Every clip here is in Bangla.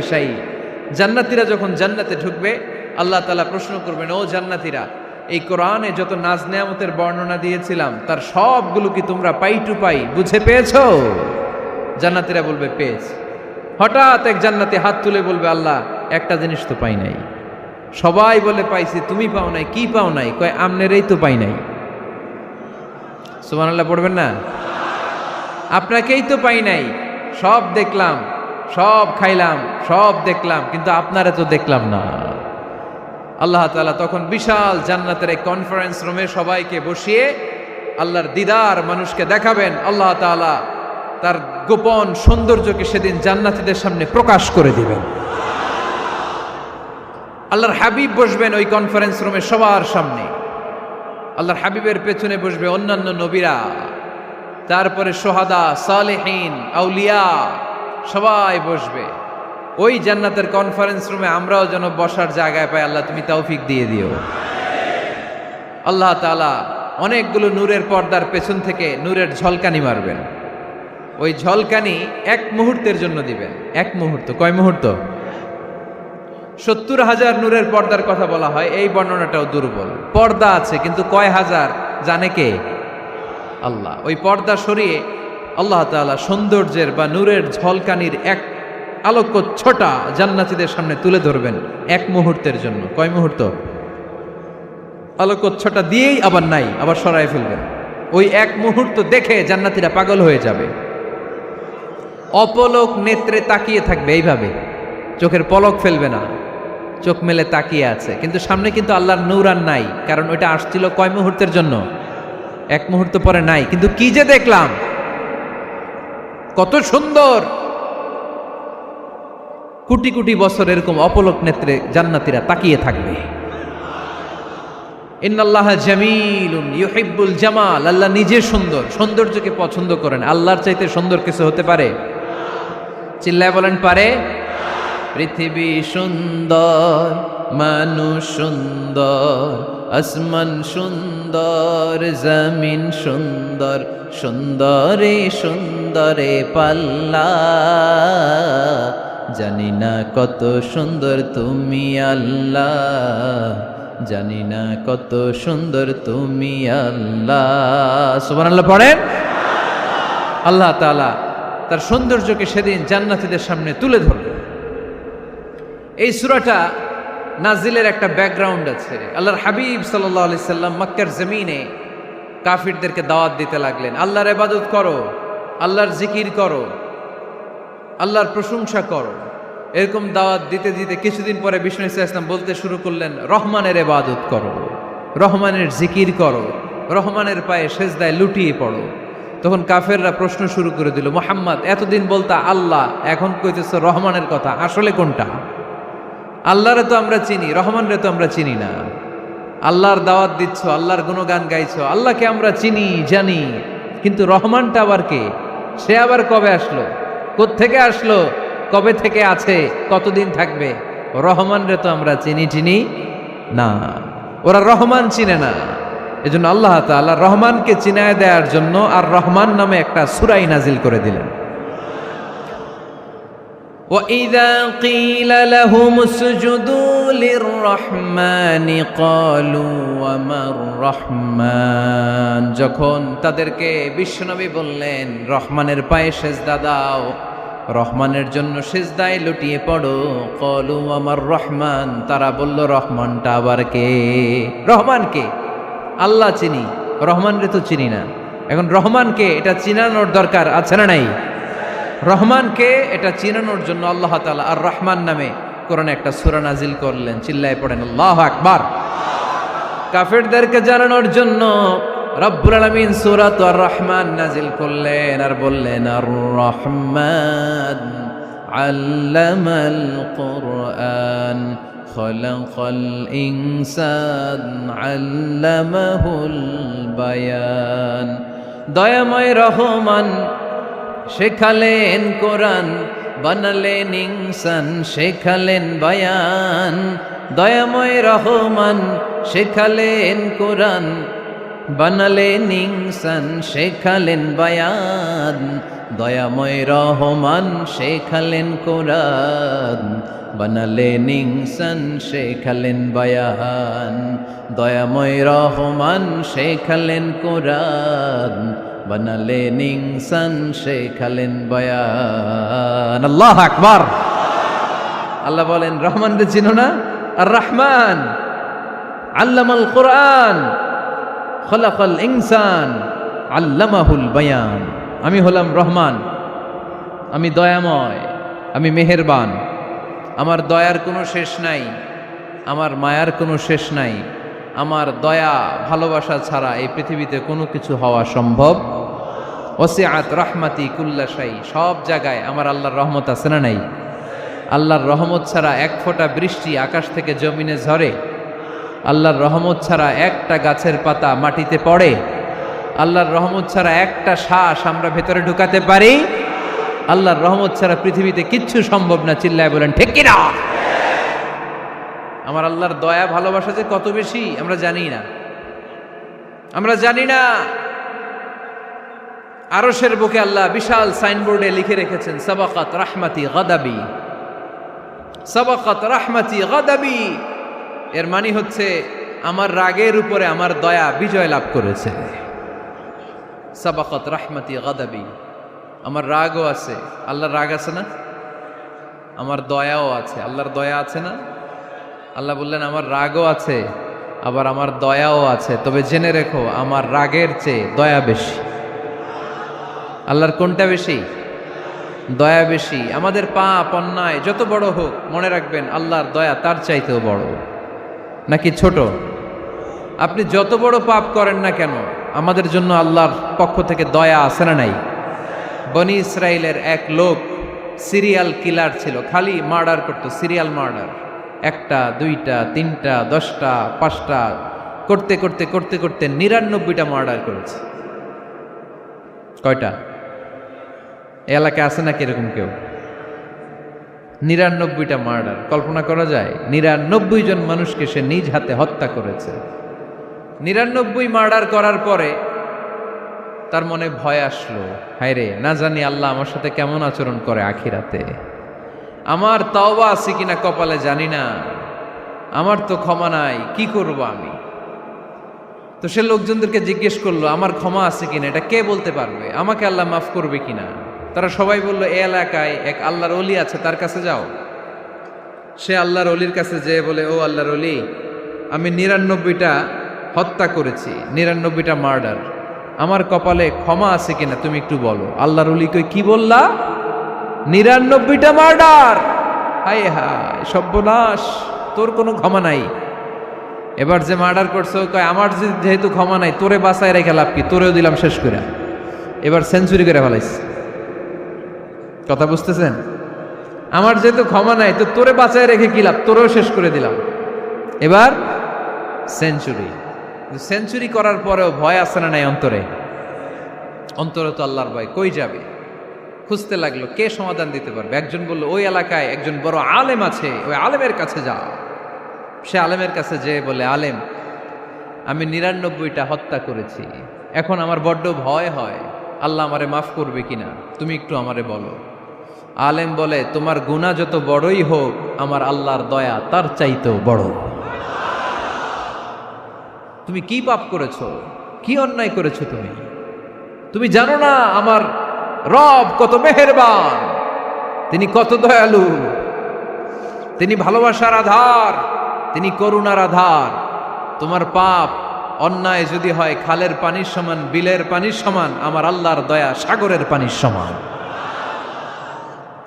ঈশাই জান্নাতীরা যখন জান্নাতে ঢুকবে আল্লাহ তাআলা প্রশ্ন করবেন, ও জান্নাতীরা, এই কোরআনে যত নাজ নেয়ামতের বর্ণনা দিয়েছিলাম তার সবগুলো কি তোমরা পাই টু পাই বুঝে পেয়েছো? জান্নাতীরা বলবে পেয়েছি। হঠাৎ এক জান্নাতি হাত তুলে বলবে, আল্লাহ একটা জিনিস তো পাই নাই। সবাই বলে পাইছি, তুমি পাও নাই। কি পাও নাই? কয় আমনেরই তো পাই নাই। সুবহানাল্লাহ পড়বেন না? আপনাকেই তো পাই নাই। সব দেখলাম, সব খাইলাম, সব দেখলাম, কিন্তু আপনারা তো দেখলাম না। আল্লাহ তাআলা তখন বিশাল জান্নাতের এক কনফারেন্স রুমে সবাইকে বসিয়ে আল্লাহর দিদার মানুষকে দেখাবেন। আল্লাহ তাআলা তার গোপন সৌন্দর্যকে সেদিন জান্নাতীদের সামনে প্রকাশ করে দিবেন। আল্লাহর হাবিব বসবেন ওই কনফারেন্স রুমে সবার সামনে। আল্লাহর হাবিবের পেছনে বসবে অন্যান্য নবীরা, তারপরে সোহাদা, সালেহীন, আউলিয়া সবাই বসবে ওই জান্নাতের কনফারেন্স রুমে। আমরাও যেন বসার জায়গায় পাই, আল্লাহ তুমি তৌফিক দিয়ে দিও। আল্লাহ তাআলা অনেকগুলো নূরের পর্দার পেছন থেকে নূরের ঝলকানি মারবেন। ওই ঝলকানি এক মুহূর্তের জন্য দিবেন। এক মুহূর্ত। কয় মুহূর্ত? 70,000 নূরের পর্দার কথা বলা হয়, এই বর্ণনাটাও দুর্বল। পর্দা আছে কিন্তু কয় হাজার জানে কে? আল্লাহ। ওই পর্দা সরিয়ে আল্লাহ তাআলা সৌন্দর্যের বা নূরের ঝলকানির এক আলোকচ্ছটা জান্নাতীদের সামনে তুলে ধরবেন এক মুহূর্তের জন্য। কয় মুহূর্ত? আলোকচ্ছটা দিয়েই আবার নাই, আবার সরায় ফেলবেন। ওই এক মুহূর্ত দেখে জান্নাতীরা পাগল হয়ে যাবে, অপলক নেত্রে তাকিয়ে থাকবে। এইভাবে চোখের পলক ফেলবে না, চোখ মেলে তাকিয়ে আছে। কিন্তু সামনে কিন্তু আল্লাহর নূর আর নাই, কারণ ওইটা আসছিল কয় মুহূর্তের জন্য? এক মুহূর্ত পরে নাই। কিন্তু কি যে দেখলাম, কত সুন্দর! কোটি কোটি বছর এরকম অপলক নেত্রে জান্নাতীরা তাকিয়ে থাকবে। ইন্নাল্লাহা জামিলুন ইউহিব্বুল জামাল। আল্লাহ নিজে সুন্দর, সৌন্দর্যকে পছন্দ করেন। আল্লাহর চাইতে সুন্দর কিছু হতে পারে? চিল্লায় বলেন পারে? পৃথিবী সুন্দর, মানুষ সুন্দর, আসমান সুন্দর, জমিন সুন্দর, সুন্দরে সুন্দরে পাল্লা। জানি না কত সুন্দর তুমি আল্লাহ, জানি না কত সুন্দর তুমি আল্লাহ। সুবহানাল্লাহ পড়েন। আল্লাহ তাআলা তার সৌন্দর্যকে সেদিন জান্নাতীদের সামনে তুলে ধরবে। এই সূরাটা নাজিলের একটা ব্যাকগ্রাউন্ড আছে। আল্লাহর হাবিব সাল্লাল্লাহু আলাইহি সাল্লাম মক্কার জমিনে কাফিরদেরকে দাওয়াত দিতে লাগলেন, আল্লাহর ইবাদত করো, আল্লাহর জিকির করো, আল্লাহর প্রশংসা করো। এরকম দাওয়াত দিতে দিতে কিছুদিন পরে বিষ্ণু ইসলাম বলতে শুরু করলেন, রহমানের ইবাদত করো, রহমানের জিকির করো, রহমানের পায়ে সেজদায় লুটিয়ে পড়ো। তখন কাফেররা প্রশ্ন শুরু করে দিল, মুহাম্মদ এতদিন বলতা আল্লাহ, এখন কইতেছো রহমানের কথা, আসলে কোনটা? আল্লাহরে তো আমরা চিনি, রহমানরে তো আমরা চিনি না। আল্লাহর দাওয়াত দিচ্ছ, আল্লাহর গুণগান গাইছো, আল্লাহকে আমরা চিনি জানি, কিন্তু রহমানটা আবার কে? সে আবার কবে আসলো, কোত্থেকে আসলো, কবে থেকে আছে, কতদিন থাকবে? রহমানরে তো আমরা চিনি না। ওরা রহমান চিনে না। এজন্য আল্লাহ তাআলা রহমানকে চিনায় দেওয়ার জন্য আর রহমান নামে একটা সূরা নাজিল করে দিলেন। وَإِذَا قِيلَ لَهُمُ اسْجُدُوا لِلرَّحْمَنِ قَالُوا وَمَا الرَّحْمَنُ। যখন তাদেরকে বিশ্বনবী বললেন রহমানের পায়ে সেজদা দাও, রহমানের জন্য সেজদায় লুটিয়ে পড়ো, ক্বালু আমার রহমান, তারা বলল রহমানটা আবার কে? রহমান কে? আল্লাহ চিনি, রহমানরে তো চিনি না। এখন রহমানকে এটা চিনানোর দরকার আছে না নাই? রহমানকে এটা চিনানোর জন্য আল্লাহ তাআলা আর রহমান নামে কোরআনে একটা সূরা নাজিল করলেন। চিল্লায় পড়েন আল্লাহু আকবার। কাফেরদেরকে জানানোর জন্য রব্বুল আলামিন সূরাত আর রহমান নাজিল করলেন আর বললেন, আর রহমান আল্লামাল কুরআন খলাকাল ইনসান আল্লামাহুল বায়ান। দয়াময় রহমান শেখালেন কোরআন, বানালেন ইনসান, শেখালেন বায়ান। দয়াময় রহমান শেখালেন কোরআন, বানালেন ইনসান শেখালেন বায়ান, দয়াময় রহমান শেখালেন কোরআন। বানালেন ইনসান শেখালেন বায়ান, দয়াময় রহমান শেখালেন কোরআন। বানালেন ইনসান শেখালেন বায়ান। আল্লাহু আকবার। আল্লাহ বলেন রহমান রে চিনো না? আর রহমান আল্লামাল কোরআন খলাকাল ইনসান আল্লামাহুল বায়ান। আমি হলাম রহমান, আমি দয়াময়, আমি মেহেরবান। আমার দয়ার কোনো শেষ নাই, আমার মায়ার কোনো শেষ নাই। আমার দয়া ভালোবাসা ছাড়া এই পৃথিবীতে কোনো কিছু হওয়া সম্ভব। ওসিআত রাহমাতি কুল্লা শাই, সব জায়গায় আমার আল্লাহর রহমত আছে না নাই? আল্লাহর রহমত ছাড়া এক ফোঁটা বৃষ্টি আকাশ থেকে জমিনে ঝরে? আল্লাহর রহমত ছাড়া একটা গাছের পাতা মাটিতে পড়ে? আল্লাহর রহমত ছাড়া একটা শ্বাস আমরা ভেতরে ঢুকাতে পারি? আল্লাহর রহমত ছাড়া পৃথিবীতে কিচ্ছু সম্ভব না। চিল্লায় বলেন ঠিক কি না? আমার আল্লাহর দয়া ভালোবাসা যে কত বেশি আমরা জানি না, আমরা জানি না। আরশের বুকে আল্লাহ বিশাল সাইনবোর্ডে লিখে রেখেছেন সাবাকাত রাহমাতি গাদাবি, সাবাকাত রাহমাতি গাদাবি। এর মানে হচ্ছে আমার রাগের উপরে আমার দয়া বিজয় লাভ করেছে। সাবাকাত রাহমাতি গাদাবি, আমার রাগও আছে, আল্লাহর রাগ আছে না? আমার দয়াও আছে, আল্লাহর দয়া আছে না? আল্লাহ বললেন আমার রাগও আছে, আবার আমার দয়াও আছে। তবে জেনে রেখো আমার রাগের চেয়ে দয়া বেশি। আল্লাহর কোনটা বেশি? দয়া বেশি। আমাদের পাপ অন্যায় যত বড় হোক, মনে রাখবেন আল্লাহর দয়া তার চাইতেও বড়। নাকি ছোট? আপনি যত বড় পাপ করেন না কেন, আমাদের জন্য আল্লাহর পক্ষ থেকে দয়া আছে না নাই? বনি ইসরাইলের এক লোক সিরিয়াল কিলার ছিল, খালি মার্ডার করতো, সিরিয়াল মার্ডার। একটা, দুইটা, তিনটা, 10টা, 5টা করতে করতে করতে করতে 99টা মার্ডার করেছে। কয়টা? এলাকায় আছে নাকি এরকম কেউ? 99টা মার্ডার। কল্পনা করা যায়? 99 জন মানুষকে সে নিজ হাতে হত্যা করেছে। 99 মার্ডার করার পরে তার মনে ভয় আসলো, হায় রে, না জানি আল্লাহ আমার সাথে কেমন আচরণ করে আখিরাতে। আমার তওবা আছে কিনা কপালে জানি না, আমার তো ক্ষমা নাই, কি করব আমি? তো সে লোকজনদেরকে জিজ্ঞেস করলো আমার ক্ষমা আছে কিনা, এটা কে বলতে পারবে? আমাকে আল্লাহ মাফ করবে কিনা? তারা সবাই বলল এই এলাকায় এক আল্লাহর ওলি আছে, তার কাছে যাও। সে আল্লাহর ওলির কাছে যেয়ে বলে, ও আল্লাহর ওলি, আমি 99টা হত্যা করেছি, 99টা মার্ডার, আমার কপালে ক্ষমা আছে কিনা তুমি একটু বলো। আল্লাহর ওলি কই, কি বললা? 99টা মার্ডার? হায় হায় সর্বনাশ, তোর কোনো ক্ষমা নাই। এবার যে মার্ডার করছে কয় আমার যেহেতু ক্ষমা নাই, তোরে বাঁচায় রেখে লাভ কি, তোরেও দিলাম শেষ করে। এবার সেঞ্চুরি করে ফেলাইছে। কথা বুঝতেছেন? আমার যেহেতু ক্ষমা নাই, তো তোরে বাঁচায় রেখে কি লাভ, তোরেও শেষ করে দিলাম। এবার সেঞ্চুরি। সেঞ্চুরি করার পরেও ভয় আসে না নাই অন্তরে? অন্তরে তো আল্লাহর ভয়, কই যাবে? খুঁজতে লাগলো কে সমাধান দিতে পারবে। একজন বলল ওই এলাকায় একজন বড় আলেম আছে, ওই আলেমের কাছে যাও। সে আলেমের কাছে যেয়ে বলে, আলেম, আমি 99টা হত্যা করেছি, এখন আমার বড্ড ভয় হয়, আল্লাহ আমারে মাফ করবে কিনা, তুমি একটু আমারে বলো। আলেম বলে, তোমার গুনাহ যত বড়ই হোক, আমার আল্লাহর দয়া তার চাইতেও বড়। তুমি কি পাপ করেছো, কি অন্যায় করেছো তুমি? তুমি জানো না আমার রব কত মেহেরবান, তিনি কত দয়ালু, তিনি ভালোবাসার আধার, তিনি করুণার আধার। তোমার পাপ অন্যায় যদি হয় খালের পানির সমান, বিলের পানির সমান, আমার আল্লাহর দয়া সাগরের পানির সমান।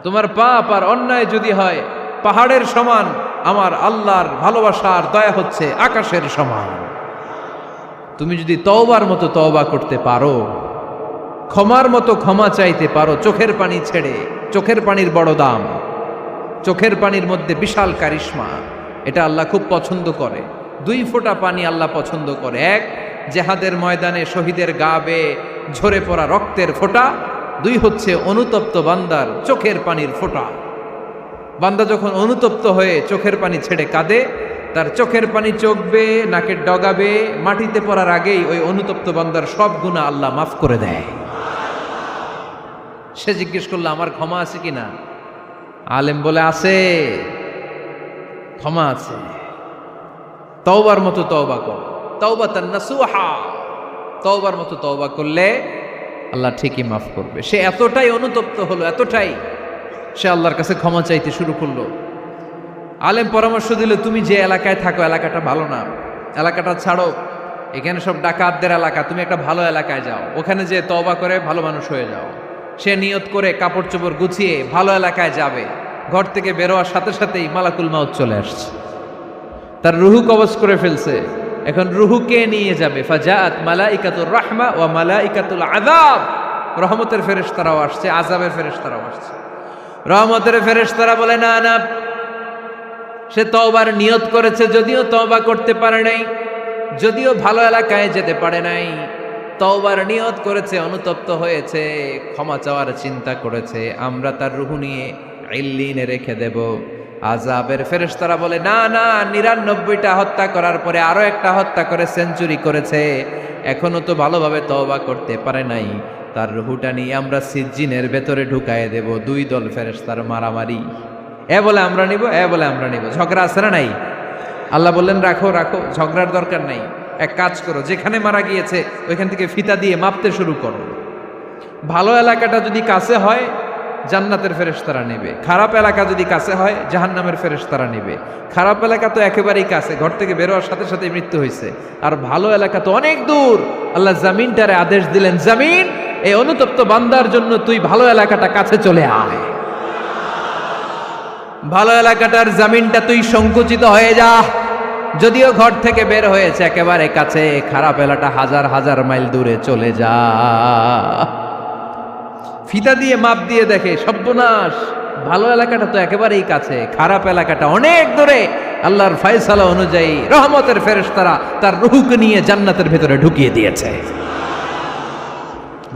তোমার পাপ আর অন্যায় যদি হয় পাহাড়ের সমান, আমার আল্লাহর ভালোবাসার দয়া হচ্ছে আকাশের সমান। তুমি যদি তওবার মতো তওবা করতে পারো, ক্ষমার মতো ক্ষমা চাইতে পারো, চোখের পানি ছেড়ে, চোখের পানির বড় দাম, চোখের পানির মধ্যে বিশাল কারিশমা, এটা আল্লাহ খুব পছন্দ করে। 2 ফোঁটা পানি আল্লাহ পছন্দ করে। এক, জেহাদের ময়দানে শহীদের গা বেয়ে ঝরে পড়া রক্তের ফোঁটা। 2 হচ্ছে অনুতপ্ত বান্দার চোখের পানির ফোঁটা। বান্দা যখন অনুতপ্ত হয়ে চোখের পানি ছেড়ে কাঁদে, তার চোখের পানি চোখবে, নাকের ডগাবে, মাটিতে পড়ার আগেই ওই অনুতপ্ত বান্দার সব গুনাহ আল্লাহ মাফ করে দেয়। সে জিজ্ঞেস করলো আমার ক্ষমা আছে কিনা? আলেম বলে আছে, ক্ষমা আছে। তওবার মতো তওবা কর, তাওবাতান নাসুহা, তওবার মতো তওবা করলে আল্লাহ ঠিকই মাফ করবে। সে এতটাই অনুতপ্ত হলো, এতটাই সে আল্লাহর কাছে ক্ষমা চাইতে শুরু করলো। আলেম পরামর্শ দিল, তুমি যে এলাকায় থাকো এলাকাটা ভালো না, এলাকাটা ছাড়ো, এখানে সব ডাকাতদের এলাকা, তুমি একটা ভালো এলাকায় যাও, ওখানে যে তওবা করে ভালো মানুষ হয়ে যাও। সে নিয়ত করে কাপড় চোপড় গুছিয়ে ভালো এলাকায় যাবে, ঘর থেকে বেরোয়ার সাথে সাথেই মালাকুল মাউত চলে আসছে, তার রুহু কবজ করে ফেলছে। এখন রুহু কে নিয়ে যাবে? ফাজাআত মালাইকাতুর রাহমা ওয়া মালাইকাতুল আযাব, রহমতের ফেরেশতারাও আসছে, আযাবের ফেরেশতারাও আসছে। রহমতের ফেরেশতারা বলে না না, সে তওবার নিয়ত করেছে, যদিও তওবা করতে পারে নাই, যদিও ভালো এলাকায় যেতে পারে নাই, তওবার নিয়ত করেছে, অনুতপ্ত হয়েছে, ক্ষমা চাওয়ার চিন্তা করেছে, আমরা তার রুহু নিয়ে ইল্লিনে রেখে দেব। আযাবের ফেরেশতারা বলে না না, ৯৯টা হত্যা করার পরে আরো একটা হত্যা করে সেঞ্চুরি করেছে, এখনো তো ভালোভাবে তওবা করতে পারে নাই, তার রুহুটা নিয়ে আমরা সিজ্জিনের ভেতরে ঢুকায়ে দেব। দুই দল ফেরেশতার মারামারি, এ বলে আমরা নিব, এ বলে আমরা নিব, ঝগড়া আছে না নাই? আল্লাহ বললেন রাখো রাখো, ঝগড়ার দরকার নাই, এক কাজ করো, যেখানে মারা গিয়েছে ওইখান থেকে ফিতা দিয়ে মাপতে শুরু করো। ভালো এলাকাটা যদি কাছে হয় জান্নাতের ফেরেশতারা নেবে, খারাপ এলাকা যদি কাছে হয় জাহান্নামের ফেরেশতারা নেবে। খারাপ এলাকা তো একেবারেই কাছে, ঘর থেকে বেরোয়ার সাথে সাথে মৃত্যু হয়েছে, আর ভালো এলাকা তো অনেক দূর। আল্লাহ জামিনটারে আদেশ দিলেন, জামিন এই অনুতপ্ত বান্দার জন্য তুই ভালো এলাকাটা কাছে চলে আয়, ভালো এলাকাটার জামিনটা তুই সংকুচিত হয়ে যা। যদিও ঘর থেকে বের হয়েছে একেবারে কাছে, খারাপ এলাকাটা হাজার হাজার মাইল দূরে চলে যা। ফিতা দিয়ে মাপ দিয়ে দেখে সর্বনাশ, ভালো এলাকাটা তো একেবারেই কাছে, খারাপ এলাকাটা অনেক দূরে। আল্লাহর ফয়সালা অনুযায়ী রহমতের ফেরেশতারা তার রূহকে নিয়ে জান্নাতের ভেতরে ঢুকিয়ে দিয়েছে।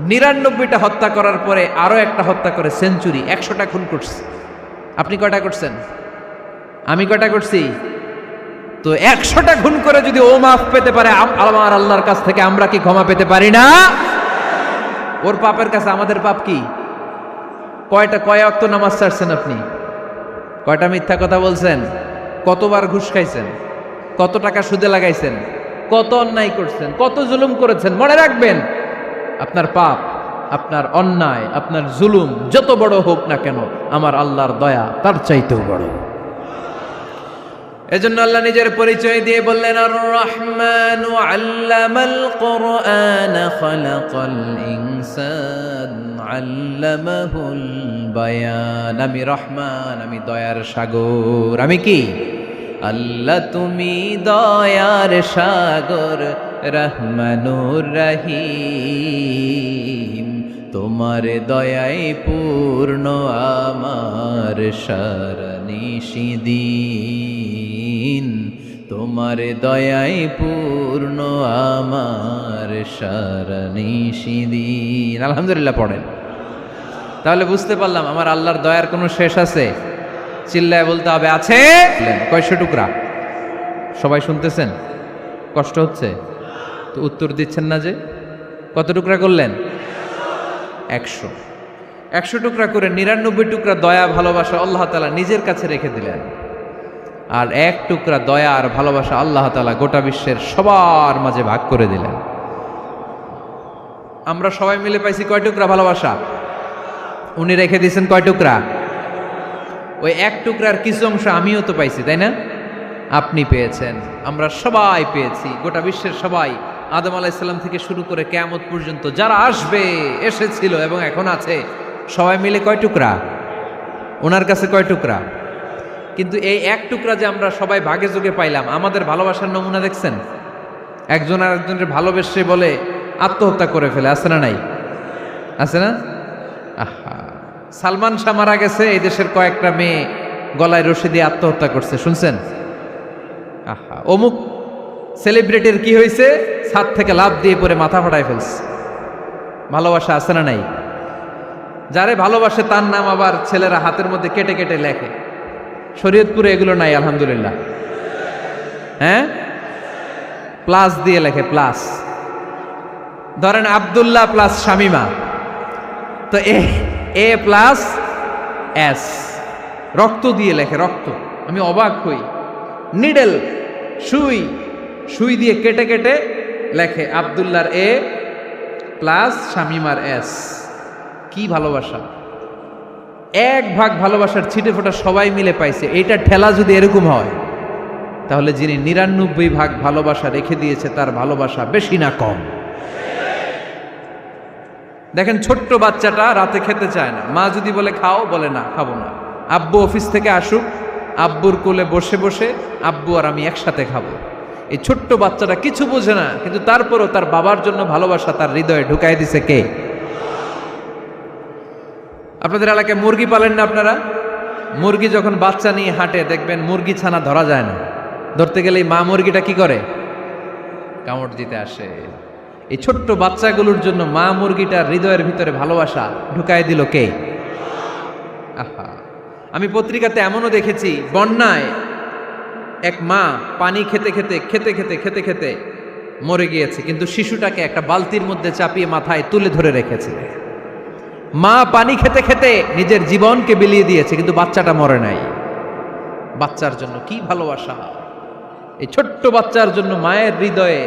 ৯৯টা হত্যা করার পরে আরো একটা হত্যা করে সেঞ্চুরি, ১০০টা খুন করছে। আপনি কয়টা করছেন? আমি কয়টা করছি? তো ১০০টা খুন করে যদি ও মাফ পেতে পারে আমার আল্লাহর কাছ থেকে, আমরা কি ক্ষমা পেতে পারি না? ওর পাপের কাছে আমাদের পাপ কি? কয় ওয়াক্ত নামাজ ছাড়ছেন আপনি? কয়টা মিথ্যা কথা বলছেন? কতবার ঘুষ খাইছেন? কত টাকা সুদে লাগাইছেন? কত অন্যায় করছেন? কত জুলুম করেছেন? মনে রাখবেন, আপনার পাপ, আপনার অন্যায়, আপনার জুলুম যত বড় হোক না কেন, আমার আল্লাহর দয়া তার চাইতেও বড়। এজন্য আল্লাহ নিজের পরিচয় দিয়ে বললেন, আর রহমানু আল্লামাল কুরআন খালাকাল ইনসান আল্লামাহুল বায়ান। আমি রহমান, আমি দয়ার সাগর। আমি কি? আল্লাহ তুমি দয়ার সাগর, রহমানুর রহিম, তোমার দয়ায় পূর্ণ আমার সারানিশিদিন, তোমার দয়ায় পূর্ণ আমার সারানিশিদিন। আলহামদুলিল্লাহ পড়েন। তাহলে বুঝতে পারলাম আমার আল্লাহর দয়ার কোনো শেষ আছে? চিল্লায় বলতে হবে আছে। কয়শো টুকরা? সবাই শুনতেছেন? কষ্ট হচ্ছে তো উত্তর দিচ্ছেন না যে? কত টুকরা করলেন? ১০০। ১০০ টুকরা করে ৯৯ টুকরা দয়া ভালোবাসা আল্লাহ তাআলা নিজের কাছে রেখে দিলেন, আর ১ টুকরা দয়া আর ভালোবাসা আল্লাহ তাআলা গোটা বিশ্বের সবার মাঝে ভাগ করে দিলেন। আমরা সবাই মিলে পাইছি কয় টুকরা ভালোবাসা? উনি রেখে দিয়েছেন কয় টুকরা? ওই ১ টুকরার কিছু অংশ আমিও তো পাইছি, তাই না? আপনি পেয়েছেন, আমরা সবাই পেয়েছি, গোটা বিশ্বের সবাই, আদম আলাইহিস সালাম থেকে শুরু করে কিয়ামত পর্যন্ত যারা আসবে, এসেছিল এবং এখন আছে, সবাই মিলে কয় টুকরা? ওনার কাছে কয় টুকরা? কিন্তু এই ১ টুকরা যে আমরা সবাই ভাগে যোগে পাইলাম, আমাদের ভালোবাসার নমুনা দেখছেন? একজন আর একজনের ভালোবেসে বলে আত্মহত্যা করে ফেলে, আছে না নাই? আছে না? আহা, সালমান শাহ মারা গেছে, এই দেশের কয়েকটা মেয়ে গলায় রশি দিয়ে আত্মহত্যা করছে, শুনছেন? আহা, অমুক সেলিব্রিটির কি হয়েছে, ছাদ থেকে লাফ দিয়ে পরে মাথা ফাটায় ফেলছে। ভালোবাসা আছে না নাই? যারে ভালোবাসে তার নাম আবার ছেলেরা হাতের মধ্যে কেটে কেটে লেখে। শরীয়তপুরে এগুলো নাই, আলহামদুলিল্লাহ। হ্যাঁ, প্লাস দিয়ে লেখে, প্লাস। ধরেন আব্দুল্লাহ প্লাস শামিমা, তো এ প্লাস এস, রক্ত দিয়ে লেখে, রক্ত। আমি অবাক হই, নিডেল, সুই, সুই দিয়ে কেটে কেটে লেখে আব্দুল্লাহর এ প্লাস শামিমার এস। কি ভালোবাসা! এক ভাগ ভালোবাসার ছিটে ফোটা সবাই মিলে পাইছে। এইটা ঠেলা যদি এরকম হয়, তাহলে যিনি ৯৯ ভাগ ভালোবাসা রেখে দিয়েছে তার ভালোবাসা বেশি না কম? দেখেন, ছোট্ট বাচ্চাটা রাতে খেতে চায় না, মা যদি বলে খাও, বলে না, খাবো না। আব্বু অফিস থেকে আসুক, আব্বুর কোলে বসে বসে আব্বু আর আমি একসাথে খাবো। এই ছোট্ট বাচ্চাটা কিছু বোঝে না, কিন্তু তারপরও তার বাবার জন্য ভালোবাসা তার হৃদয়ে ঢুকাই দিছে কে? আপনাদের এলাকায় মুরগি পালেন না আপনারা? মুরগি যখন বাচ্চা নিয়ে হাঁটে, দেখবেন মুরগি ছানা ধরা যায় না, ধরতে গেলেই মা মুরগিটা কি করে? কামড় দিতে আসে। এই ছোট্ট বাচ্চাগুলোর জন্য মা মুরগিটার হৃদয়ের ভিতরে ভালোবাসা ঢুকায় দিল কে? আহা! আমি পত্রিকাতে এমনও দেখেছি, বন্যায় এক মা পানি খেতে খেতে খেতে খেতে খেতে খেতে মরে গিয়েছে, কিন্তু শিশুটাকে একটা বালতির মধ্যে চাপিয়ে মাথায় তুলে ধরে রেখেছে। মা পানি খেতে খেতে নিজের জীবনকে বিলিয়ে দিয়েছে, কিন্তু বাচ্চাটা মরে নাই। বাচ্চার জন্য কি ভালোবাসা! এই ছোট্ট বাচ্চার জন্য মায়ের হৃদয়ে